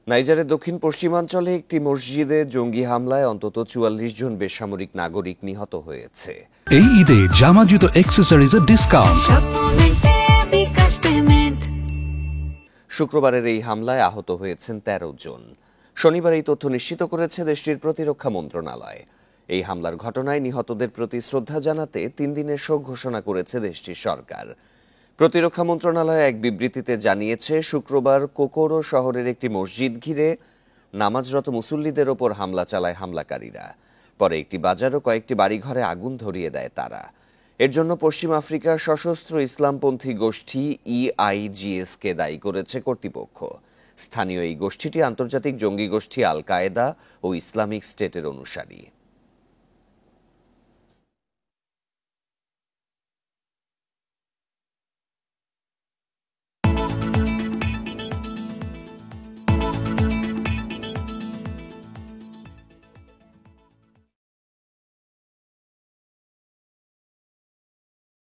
নাইজারের দক্ষিণ পশ্চিমাঞ্চলে একটি মসজিদে জঙ্গি হামলায় অন্তত ৪৪ জন বেসামরিক নাগরিক নিহত হয়েছে। এই ঈদে জামা জুতো অ্যাক্সেসরিজের ডিসকাউন্ট। শুক্রবারের এই হামলায় আহত হয়েছেন ১৩ জন। শনিবার এই তথ্য নিশ্চিত করেছে দেশটির প্রতিরক্ষা মন্ত্রণালয়। এই হামলার ঘটনায় নিহতদের প্রতি শ্রদ্ধা জানাতে ৩ দিনের শোক ঘোষণা করেছে দেশটির সরকার। প্রতিরক্ষা মন্ত্রণালয় এক বিবৃতিতে জানিয়েছে, শুক্রবার কোকোরো শহরের একটি মসজিদ ঘিরে নামাজরত মুসল্লিদের ওপর হামলা চালায় হামলাকারীরা। পরে একটি বাজার ও কয়েকটি বাড়িঘরে আগুন ধরিয়ে দেয় তারা। এর জন্য পশ্চিম আফ্রিকার সশস্ত্র ইসলামপন্থী গোষ্ঠী EIGS-কে দায়ী করেছে কর্তৃপক্ষ। স্থানীয় এই গোষ্ঠীটি আন্তর্জাতিক জঙ্গি গোষ্ঠী আল কায়েদা ও ইসলামিক স্টেটের অনুসারী।